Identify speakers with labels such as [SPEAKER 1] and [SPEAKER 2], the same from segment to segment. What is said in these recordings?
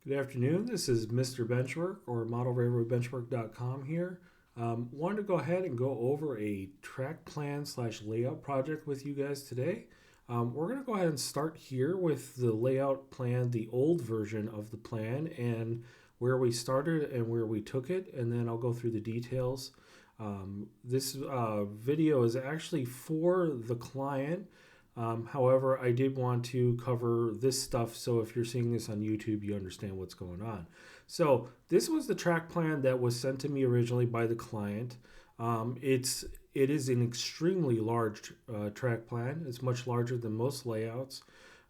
[SPEAKER 1] Good afternoon. This is Mr. Benchwork or ModelRailroadBenchwork.com here. Wanted to go ahead and go over a track plan / layout project with you guys today. We're going to go ahead and start here with the layout plan, the old version of the plan, and where we started and where we took it, and then I'll go through the details. This video is actually for the client. However, I did want to cover this stuff so if you're seeing this on YouTube, you understand what's going on. So this was the track plan that was sent to me originally by the client. It is an extremely large track plan. It's much larger than most layouts.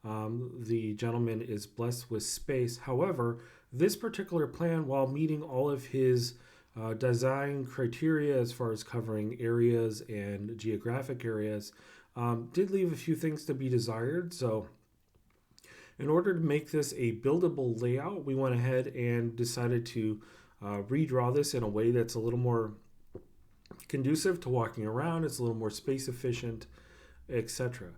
[SPEAKER 1] The gentleman is blessed with space. However, this particular plan, while meeting all of his design criteria as far as covering areas and geographic areas, did leave a few things to be desired. So in order to make this a buildable layout, we went ahead and decided to redraw this in a way that's a little more conducive to walking around. It's a little more space efficient, etc.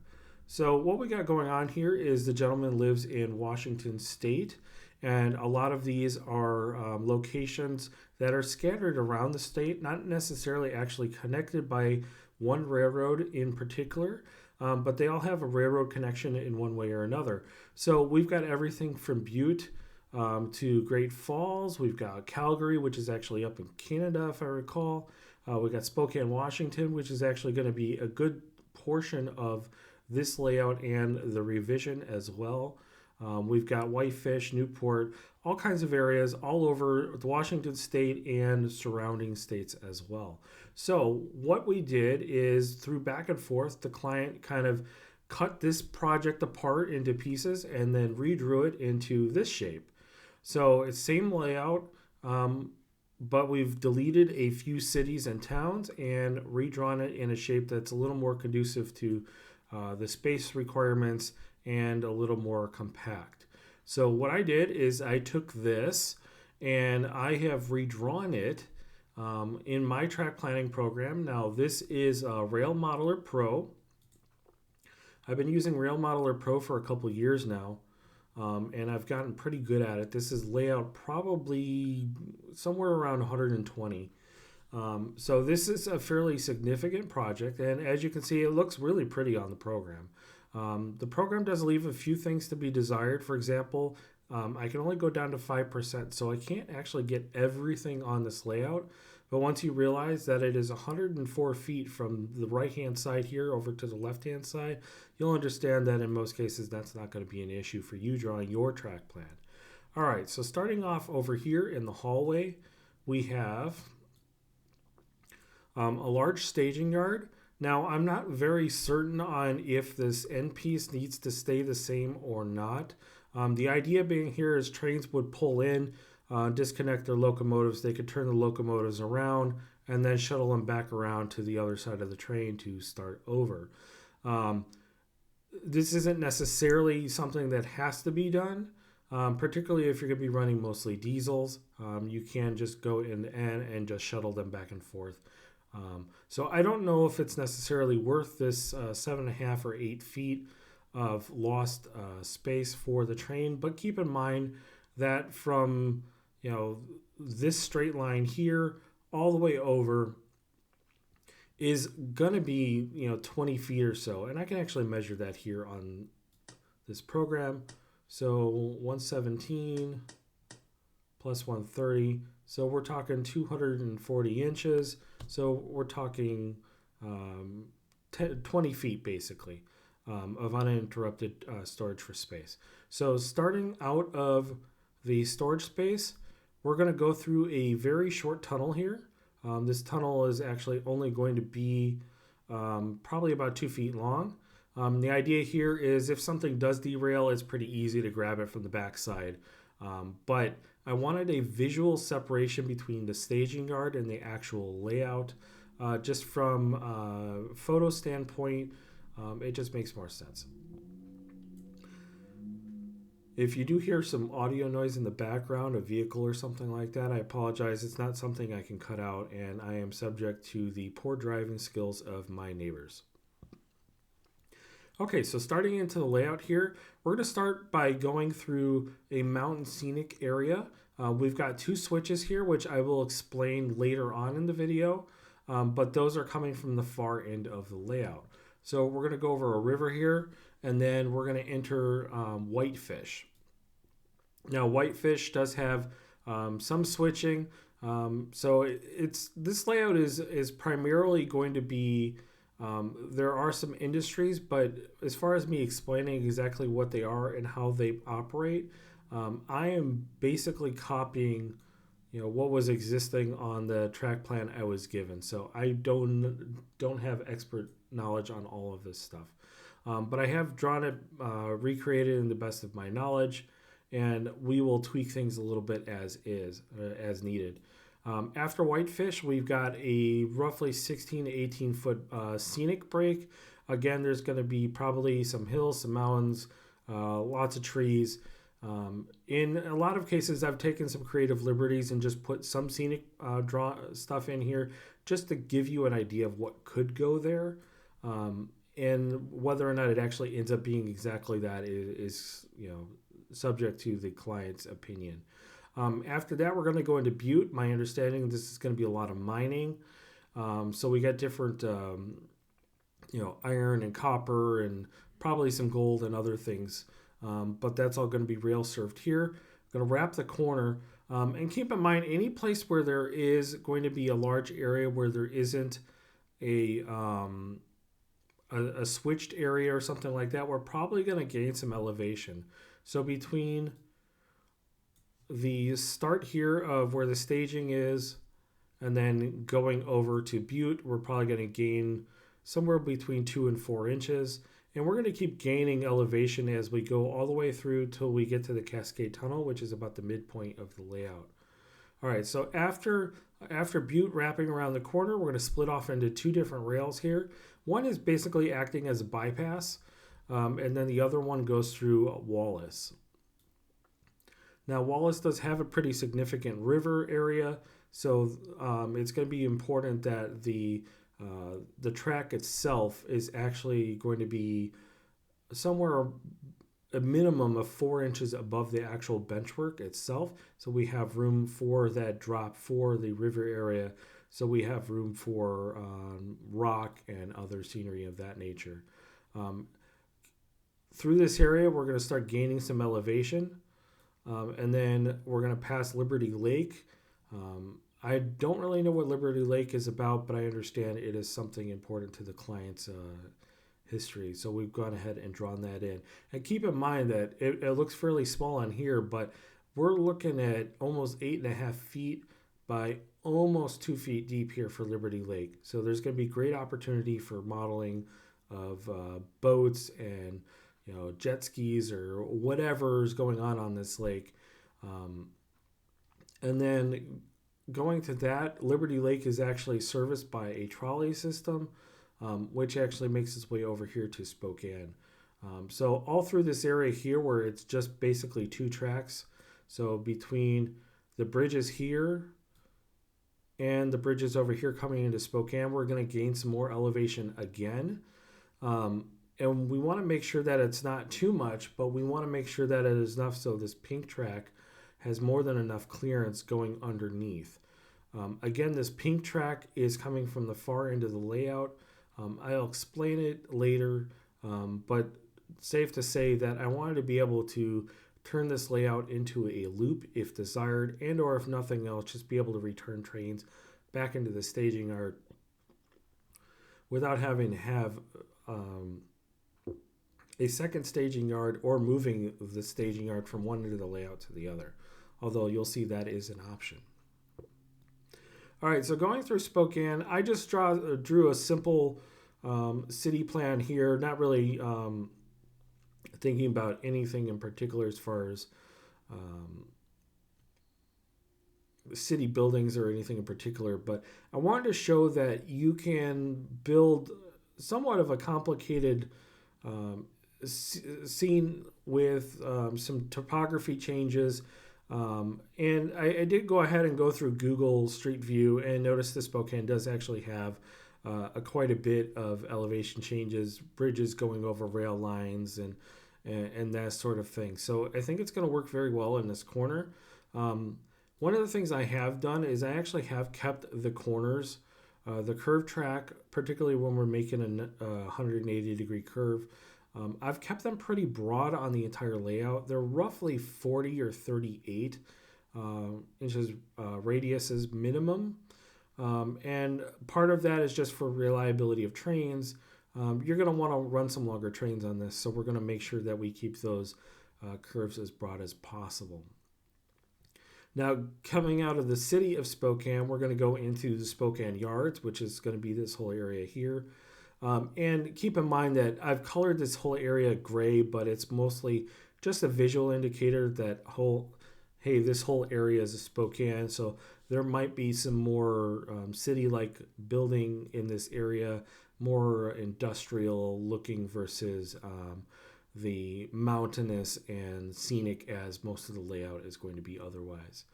[SPEAKER 1] So what we got going on here is the gentleman lives in Washington State, and a lot of these are locations that are scattered around the state, not necessarily actually connected by one railroad in particular, but they all have a railroad connection in one way or another. So we've got everything from Butte to Great Falls. We've got Calgary, which is actually up in Canada, if I recall. We've got Spokane, Washington, which is actually going to be a good portion of this layout and the revision as well. We've got Whitefish, Newport, all kinds of areas all over the Washington state and surrounding states as well. So what we did is through back and forth, the client kind of cut this project apart into pieces and then redrew it into this shape. So it's same layout, but we've deleted a few cities and towns and redrawn it in a shape that's a little more conducive to the space requirements and a little more compact. So what I did is I took this and I have redrawn it in my track planning program. Now this is Rail Modeler Pro. I've been using Rail Modeler Pro for a couple years now, and I've gotten pretty good at it. This is layout probably somewhere around 120. So this is a fairly significant project, and as you can see, it looks really pretty on the program. The program does leave a few things to be desired. For example, I can only go down to 5%, so I can't actually get everything on this layout. But once you realize that it is 104 feet from the right-hand side here over to the left-hand side, you'll understand that in most cases that's not going to be an issue for you drawing your track plan. All right, so starting off over here in the hallway, we have a large staging yard. Now, I'm not very certain on if this end piece needs to stay the same or not. The idea being here is trains would pull in, disconnect their locomotives. They could turn the locomotives around and then shuttle them back around to the other side of the train to start over. This isn't necessarily something that has to be done, particularly if you're going to be running mostly diesels. You can just go in the end and just shuttle them back and forth. So I don't know if it's necessarily worth this 7.5 or 8 feet of lost space for the train, but keep in mind that from this straight line here all the way over is gonna be 20 feet or so, and I can actually measure that here on this program. So 117 plus 130, so we're talking 240 inches. So we're talking 20 feet basically of uninterrupted storage for space. So starting out of the storage space, we're going to go through a very short tunnel here. This tunnel is actually only going to be probably about 2 feet long. The idea here is if something does derail, it's pretty easy to grab it from the backside. But I wanted a visual separation between the staging yard and the actual layout. Just from a photo standpoint, it just makes more sense. If you do hear some audio noise in the background, a vehicle or something like that, I apologize. It's not something I can cut out, and I am subject to the poor driving skills of my neighbors. Okay, so starting into the layout here, we're going to start by going through a mountain scenic area. We've got two switches here, which I will explain later on in the video, but those are coming from the far end of the layout. So we're going to go over a river here, and then we're going to enter Whitefish. Now, Whitefish does have some switching, so this layout is primarily going to be. There are some industries, but as far as me explaining exactly what they are and how they operate, I am basically copying, what was existing on the track plan I was given. So I don't have expert knowledge on all of this stuff, but I have drawn it, recreated in the best of my knowledge, and we will tweak things a little bit as needed. After Whitefish, we've got a roughly 16 to 18 foot scenic break. Again, there's going to be probably some hills, some mountains, lots of trees. In a lot of cases, I've taken some creative liberties and just put some scenic draw stuff in here just to give you an idea of what could go there. And whether or not it actually ends up being exactly that is subject to the client's opinion. After that, we're going to go into Butte. My understanding, this is going to be a lot of mining. So we got different, iron and copper and probably some gold and other things. But that's all going to be rail served here. I'm going to wrap the corner. And keep in mind, any place where there is going to be a large area where there isn't a switched area or something like that, we're probably going to gain some elevation. So between the start here of where the staging is and then going over to Butte, we're probably going to gain somewhere between 2 and 4 inches. And we're going to keep gaining elevation as we go all the way through till we get to the Cascade Tunnel, which is about the midpoint of the layout. All right, so after Butte wrapping around the corner, we're going to split off into two different rails here. One is basically acting as a bypass, and then the other one goes through Wallace. Now, Wallace does have a pretty significant river area, so it's going to be important that the track itself is actually going to be somewhere a minimum of 4 inches above the actual benchwork itself. So we have room for that drop for the river area. So we have room for rock and other scenery of that nature. Through this area, we're going to start gaining some elevation. And then we're going to pass Liberty Lake. I don't really know what Liberty Lake is about, but I understand it is something important to the client's history. So we've gone ahead and drawn that in. And keep in mind that it looks fairly small on here, but we're looking at almost 8.5 feet by almost 2 feet deep here for Liberty Lake. So there's going to be great opportunity for modeling of boats and jet skis or whatever is going on this lake. And then going to that, Liberty Lake is actually serviced by a trolley system, which actually makes its way over here to Spokane. So all through this area here where it's just basically two tracks, so between the bridges here and the bridges over here coming into Spokane, we're going to gain some more elevation again. And we want to make sure that it's not too much, but we want to make sure that it is enough so this pink track has more than enough clearance going underneath. Again, this pink track is coming from the far end of the layout. I'll explain it later, but safe to say that I wanted to be able to turn this layout into a loop if desired, and or if nothing else, just be able to return trains back into the staging yard without having to have a second staging yard or moving the staging yard from one end of the layout to the other, although you'll see that is an option. All right, so going through Spokane, I just drew a simple city plan here, not really thinking about anything in particular as far as city buildings or anything in particular, but I wanted to show that you can build somewhat of a complicated scene with some topography changes. And I did go ahead and go through Google Street View and notice that Spokane does actually have quite a bit of elevation changes, bridges going over rail lines, and that sort of thing. So I think it's going to work very well in this corner. One of the things I have done is I actually have kept the corners, the curve track, particularly when we're making a 180 degree curve. I've kept them pretty broad on the entire layout. They're roughly 40 or 38 inches radiuses minimum. And part of that is just for reliability of trains. You're going to want to run some longer trains on this, so we're going to make sure that we keep those curves as broad as possible. Now, coming out of the city of Spokane, we're going to go into the Spokane Yards, which is going to be this whole area here. And keep in mind that I've colored this whole area gray, but it's mostly just a visual indicator that hey, this whole area is a Spokane, so there might be some more city-like building in this area, more industrial looking versus the mountainous and scenic as most of the layout is going to be otherwise.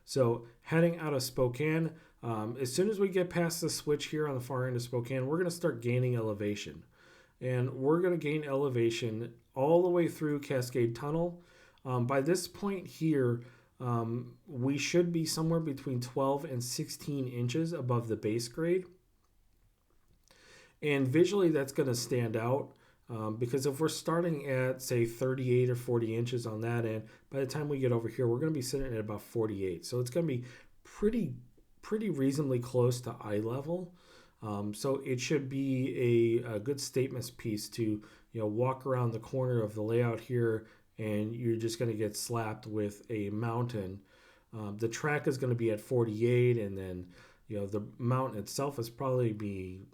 [SPEAKER 1] So heading out of Spokane, as soon as we get past the switch here on the far end of Spokane, we're going to start gaining elevation. And we're going to gain elevation all the way through Cascade Tunnel. By this point here, we should be somewhere between 12 and 16 inches above the base grade. And visually that's going to stand out because if we're starting at, say, 38 or 40 inches on that end, by the time we get over here, we're going to be sitting at about 48. So it's going to be pretty reasonably close to eye level. So it should be a good statement piece to walk around the corner of the layout here, and you're just going to get slapped with a mountain. The track is going to be at 48, and then the mountain itself is probably be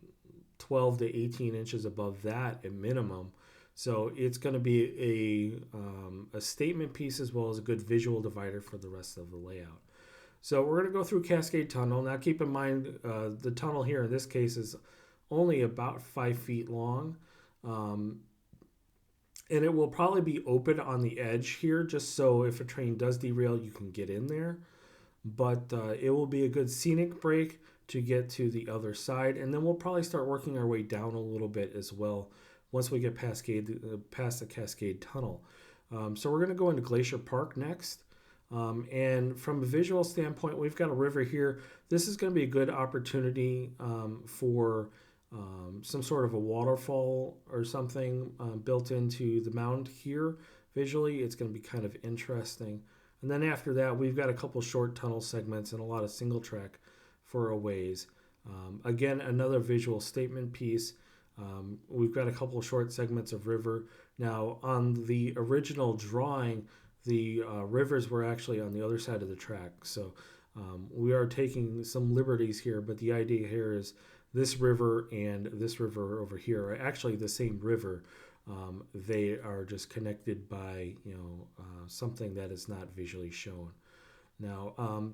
[SPEAKER 1] 12 to 18 inches above that at minimum. So it's going to be a statement piece as well as a good visual divider for the rest of the layout. So we're going to go through Cascade Tunnel. Now keep in mind the tunnel here in this case is only about 5 feet long. And it will probably be open on the edge here just so if a train does derail, you can get in there. But it will be a good scenic break to get to the other side. And then we'll probably start working our way down a little bit as well once we get past the Cascade Tunnel. So we're going to go into Glacier Park next. And from a visual standpoint, we've got a river here. This is going to be a good opportunity for some sort of a waterfall or something built into the mound here. Visually, it's going to be kind of interesting. And then after that, we've got a couple short tunnel segments and a lot of single track for a ways. Again, another visual statement piece. We've got a couple short segments of river. Now, on the original drawing, the rivers were actually on the other side of the track. So we are taking some liberties here, but the idea here is this river and this river over here are actually the same river. They are just connected by something that is not visually shown. Now,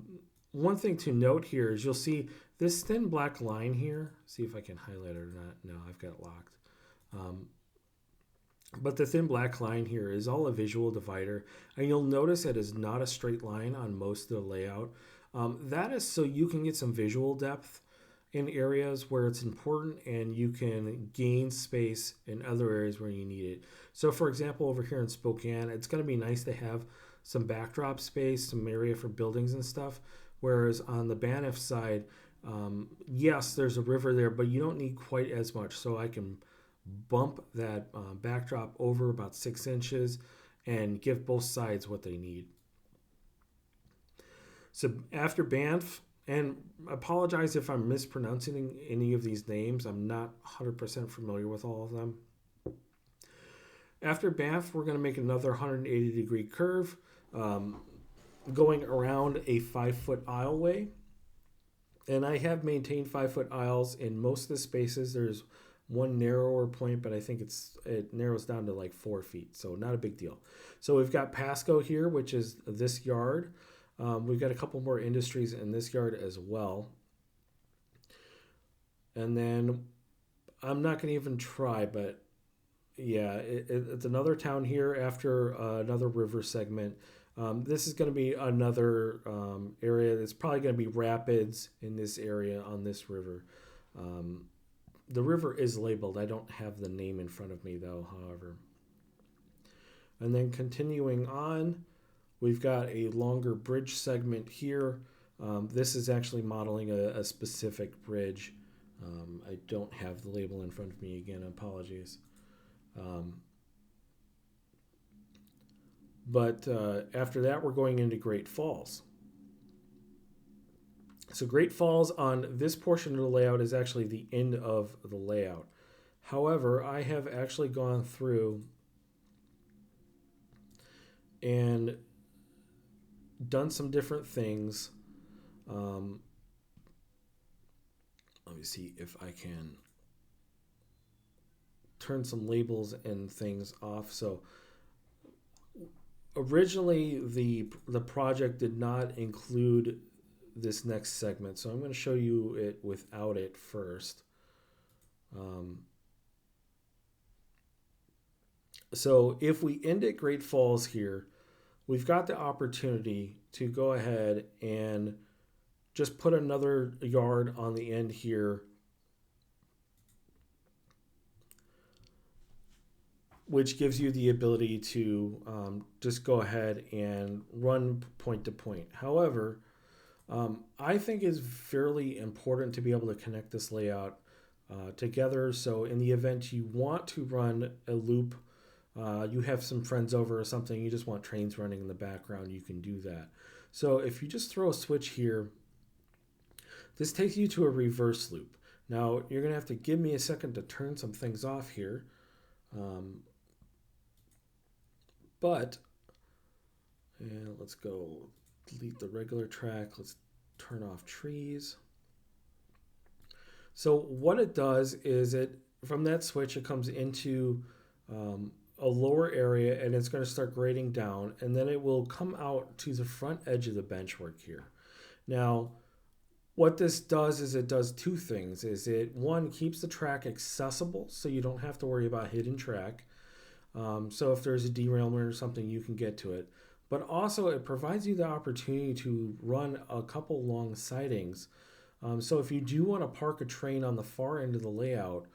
[SPEAKER 1] one thing to note here is you'll see this thin black line here. See if I can highlight it or not. No, I've got it locked. But the thin black line here is all a visual divider. And you'll notice it is not a straight line on most of the layout. That is so you can get some visual depth in areas where it's important and you can gain space in other areas where you need it. So for example, over here in Spokane, it's going to be nice to have some backdrop space, some area for buildings and stuff. Whereas on the Banff side, yes, there's a river there, but you don't need quite as much. So I can bump that backdrop over about 6 inches and give both sides what they need. So after Banff, and apologize if I'm mispronouncing any of these names. I'm not 100% familiar with all of them. After Banff, we're going to make another 180 degree curve going around a 5-foot aisleway. And I have maintained 5-foot aisles in most of the spaces. There's one narrower point, but I think it narrows down to like 4 feet. So not a big deal. So we've got Pasco here, which is this yard. We've got a couple more industries in this yard as well. And then I'm not going to even try, but yeah, it's another town here after another river segment. This is going to be another area that's probably going to be rapids in this area on this river. The river is labeled. I don't have the name in front of me though, however. And then continuing on, we've got a longer bridge segment here. This is actually modeling a specific bridge. I don't have the label in front of me again, apologies. But after that, we're going into Great Falls. So Great Falls on this portion of the layout is actually the end of the layout. However, I have actually gone through and done some different things. Let me see if I can turn some labels and things off. So originally the project did not include this next segment, so I'm going to show you it without it first. So if we end at Great Falls here, we've got the opportunity to go ahead and just put another yard on the end here, which gives you the ability to just go ahead and run point to point. However, I think it's fairly important to be able to connect this layout together. So in the event you want to run a loop, you have some friends over or something, you just want trains running in the background, you can do that. So if you just throw a switch here, this takes you to a reverse loop. Now you're going to have to give me a second to turn some things off here. And let's go delete the regular track. Let's turn off trees. So what it does is from that switch, it comes into a lower area and it's going to start grading down, and then it will come out to the front edge of the benchwork here. Now, what this does is it does two things. One, keeps the track accessible so you don't have to worry about hidden track. So if there's a derailment or something, you can get to it. But also it provides you the opportunity to run a couple long sidings. So if you do want to park a train on the far end of the layout,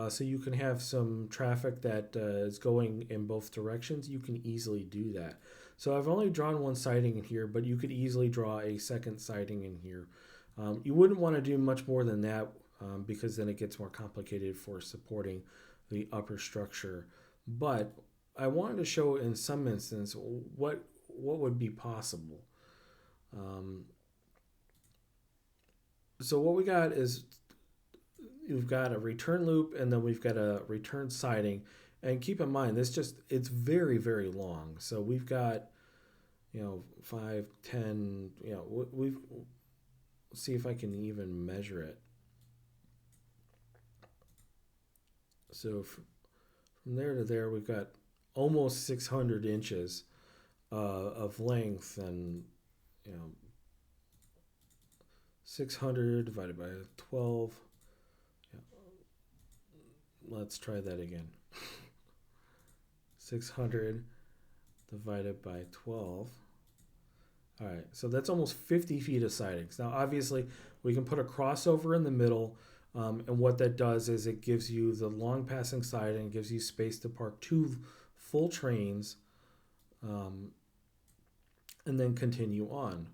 [SPEAKER 1] so you can have some traffic that is going in both directions, you can easily do that. So I've only drawn one siding in here, but you could easily draw a second siding in here. You wouldn't want to do much more than that because then it gets more complicated for supporting the upper structure. But I wanted to show in some instance what would be possible. So what we got is you've got a return loop and then we've got a return siding. And keep in mind, it's very, very long. So we've got, 5, 10, we've see if I can even measure it. So from there to there, we've got almost 600 inches of length, and 600 divided by 12. Let's try that again. 600 divided by 12. All right, so that's almost 50 feet of sidings. Now, obviously, we can put a crossover in the middle, and what that does is it gives you the long passing siding, gives you space to park 2 full trains, and then continue on.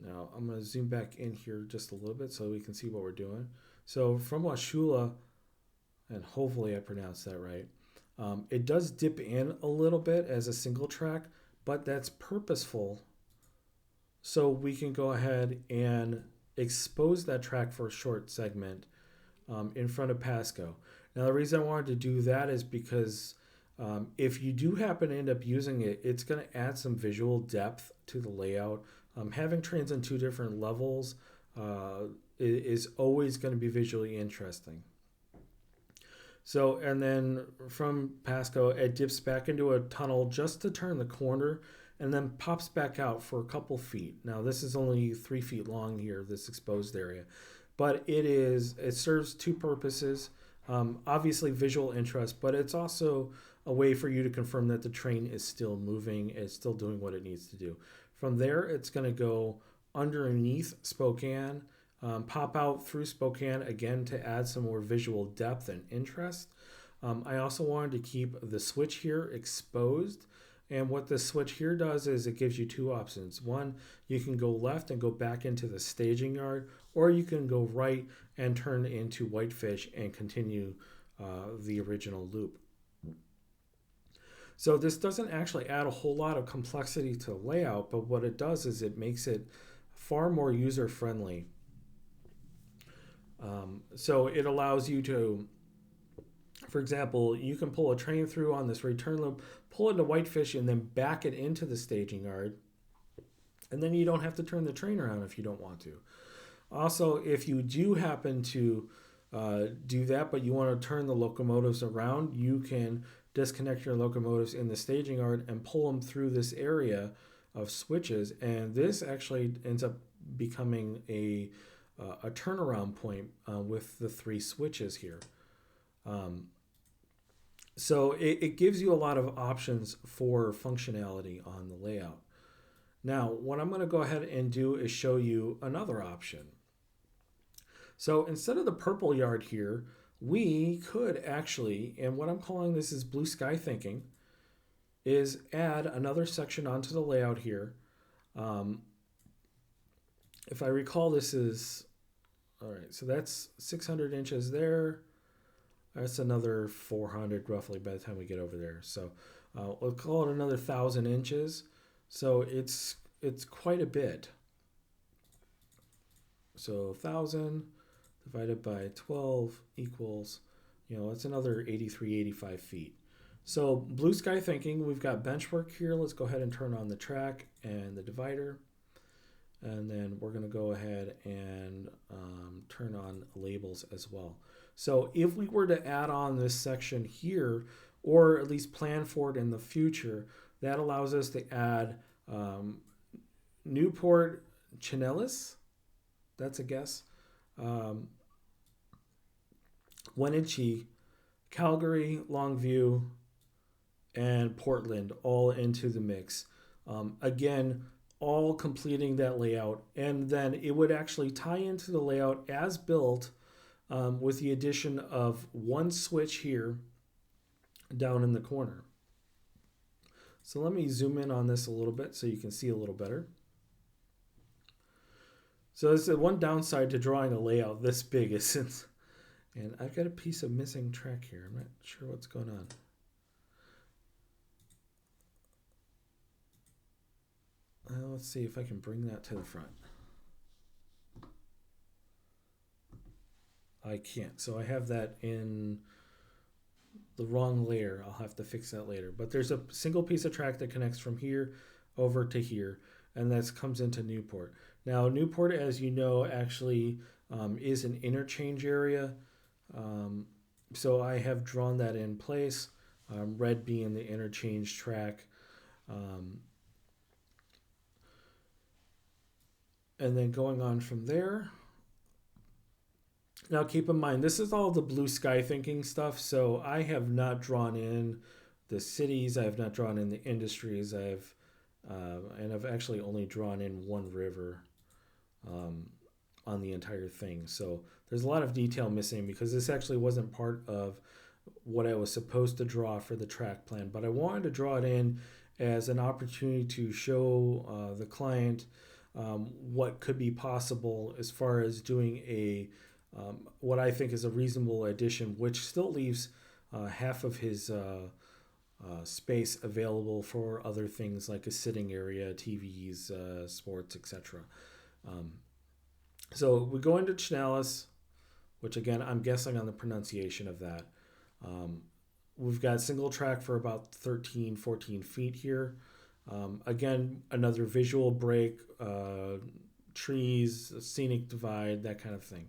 [SPEAKER 1] Now, I'm going to zoom back in here just a little bit so we can see what we're doing. So from Washula, and hopefully I pronounced that right, it does dip in a little bit as a single track, but that's purposeful. So we can go ahead and expose that track for a short segment in front of Pasco. Now, the reason I wanted to do that is because if you do happen to end up using it, it's going to add some visual depth to the layout. Having trains on 2 different levels is always going to be visually interesting. So, and then from Pasco, it dips back into a tunnel just to turn the corner and then pops back out for a couple feet. Now, this is only 3 feet long here, this exposed area, but it serves 2 purposes. Obviously visual interest, but it's also a way for you to confirm that the train is still moving, it's still doing what it needs to do. From there, it's going to go underneath Spokane, pop out through Spokane again to add some more visual depth and interest. I also wanted to keep the switch here exposed. And what the switch here does is it gives you two options. One, you can go left and go back into the staging yard, or you can go right and turn into Whitefish and continue the original loop. So this doesn't actually add a whole lot of complexity to the layout, but what it does is it makes it far more user-friendly. So it allows you to, for example, you can pull a train through on this return loop, pull it into Whitefish, and then back it into the staging yard. And then you don't have to turn the train around if you don't want to. Also, if you do happen to do that, but you want to turn the locomotives around, you can disconnect your locomotives in the staging yard and pull them through this area of switches. And this actually ends up becoming a turnaround point with the three switches here. So it gives you a lot of options for functionality on the layout. Now, what I'm going to go ahead and do is show you another option. So instead of the purple yard here, we could actually, and what I'm calling this is blue sky thinking, is add another section onto the layout here. If I recall, this is, all right, so that's 600 inches there. That's another 400 roughly by the time we get over there. So we'll call it another 1,000 inches. So it's quite a bit. So 1,000 divided by 12 equals, that's another 83, 85 feet. So blue sky thinking, we've got bench work here. Let's go ahead and turn on the track and the divider. And then we're going to go ahead and turn on labels as well. So if we were to add on this section here, or at least plan for it in the future, that allows us to add Newport, Chenelis, that's a guess, Wenatchee, Calgary, Longview, and Portland all into the mix. Again, all completing that layout, and then it would actually tie into the layout as built with the addition of one switch here down in the corner. So let me zoom in on this a little bit so you can see a little better. So this is one downside to drawing a layout this big is since, and I've got a piece of missing track here. I'm not sure what's going on. Let's see if I can bring that to the front. I can't. So I have that in the wrong layer. I'll have to fix that later. But there's a single piece of track that connects from here over to here, and that comes into Newport. Now, Newport, as you know, actually is an interchange area. So I have drawn that in place, red being the interchange track. And then going on from there. Now keep in mind, this is all the blue sky thinking stuff. So I have not drawn in the cities. I have not drawn in the industries. And I've actually only drawn in one river on the entire thing. So there's a lot of detail missing because this actually wasn't part of what I was supposed to draw for the track plan. But I wanted to draw it in as an opportunity to show the client what could be possible as far as doing a what I think is a reasonable addition, which still leaves half of his space available for other things like a sitting area, TVs, sports, etc. So we go into Chenelis, which again, I'm guessing on the pronunciation of that. We've got single track for about 13, 14 feet here. Again, another visual break, trees, scenic divide, that kind of thing.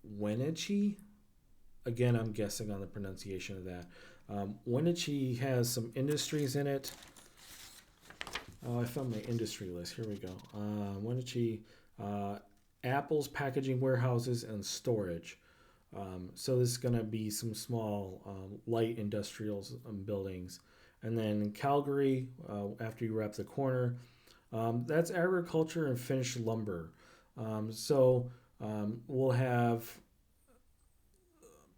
[SPEAKER 1] Wenatchee, again, I'm guessing on the pronunciation of that. Wenatchee has some industries in it. Oh, I found my industry list. Here we go. Wenatchee, apples, packaging warehouses, and storage. So this is going to be some small light industrial buildings. And then Calgary, after you wrap the corner, that's agriculture and finished lumber. We'll have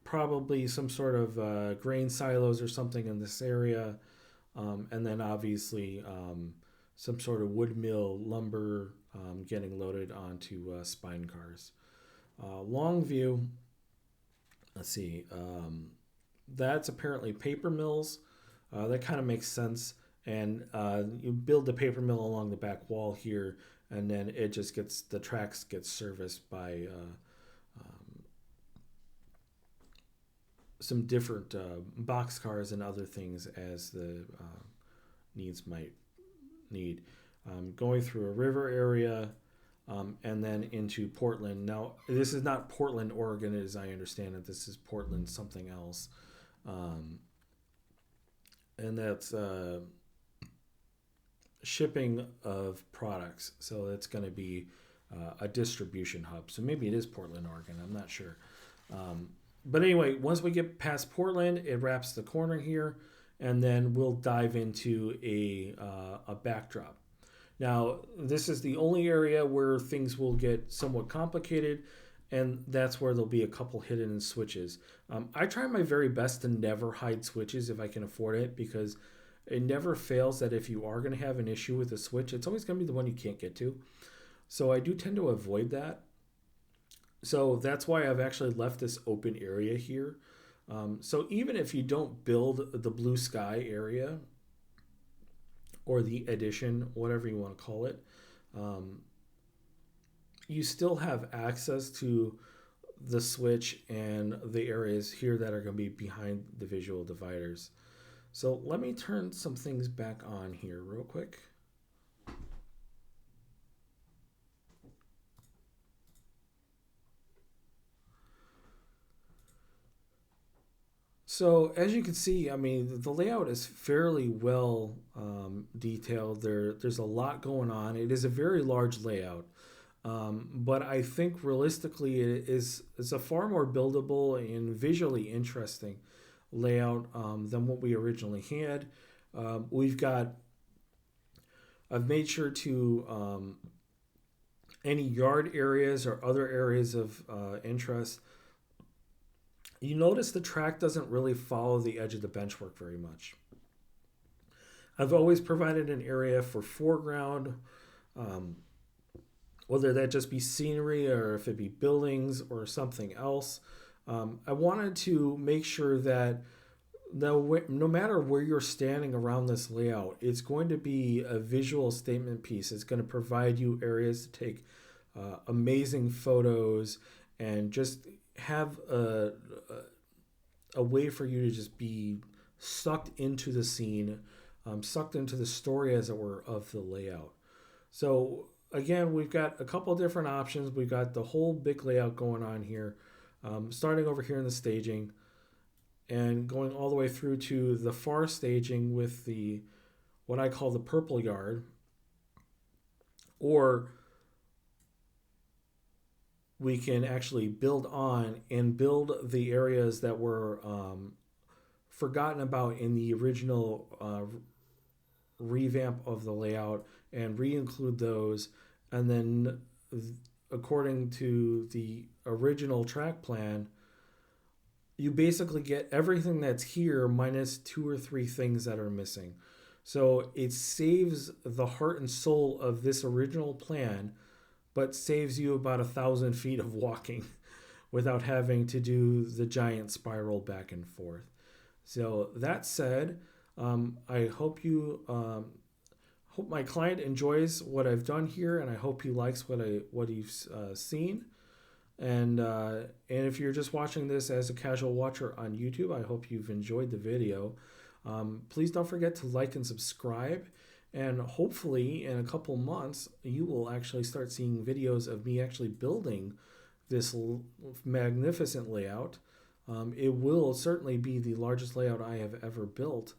[SPEAKER 1] probably some sort of grain silos or something in this area, and then obviously some sort of wood mill lumber getting loaded onto spine cars. Long view, let's see, that's apparently paper mills. That kind of makes sense. And you build the paper mill along the back wall here, and then it just gets, the tracks get serviced by some different boxcars and other things as the needs might need. Going through a river area, and then into Portland. Now, this is not Portland, Oregon, as I understand it. This is Portland something else. And that's shipping of products. So it's going to be a distribution hub. So maybe it is Portland, Oregon. I'm not sure. But anyway, once we get past Portland, it wraps the corner here, and then we'll dive into a backdrop. Now, this is the only area where things will get somewhat complicated, and that's where there'll be a couple hidden switches. I try my very best to never hide switches if I can afford it, because it never fails that if you are going to have an issue with a switch, it's always going to be the one you can't get to. So I do tend to avoid that. So that's why I've actually left this open area here. So even if you don't build the blue sky area or the addition, whatever you want to call it, you still have access to the switch and the areas here that are going to be behind the visual dividers. So let me turn some things back on here real quick. So as you can see, I mean, the layout is fairly well detailed. There's a lot going on. It is a very large layout, but I think realistically it is a far more buildable and visually interesting layout than what we originally had. I've made sure to any yard areas or other areas of interest. You notice the track doesn't really follow the edge of the benchwork very much. I've always provided an area for foreground, whether that just be scenery or if it be buildings or something else. I wanted to make sure that no matter where you're standing around this layout, it's going to be a visual statement piece. It's going to provide you areas to take amazing photos and just have a way for you to just be sucked into the scene, sucked into the story, as it were, of the layout. So again, we've got a couple different options. We've got the whole big layout going on here, starting over here in the staging and going all the way through to the far staging with the what I call the purple yard, or we can actually build on and build the areas that were forgotten about in the original revamp of the layout and re-include those. And then according to the original track plan, you basically get everything that's here minus 2 or 3 things that are missing. So it saves the heart and soul of this original plan, but saves you about 1,000 feet of walking without having to do the giant spiral back and forth. So that said, I hope hope my client enjoys what I've done here, and I hope he likes what he's seen. And if you're just watching this as a casual watcher on YouTube, I hope you've enjoyed the video. Please don't forget to like and subscribe. And hopefully in a couple months, you will actually start seeing videos of me actually building this magnificent layout. It will certainly be the largest layout I have ever built.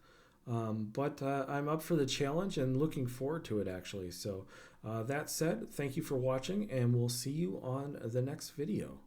[SPEAKER 1] But I'm up for the challenge and looking forward to it, actually. So that said, thank you for watching, and we'll see you on the next video.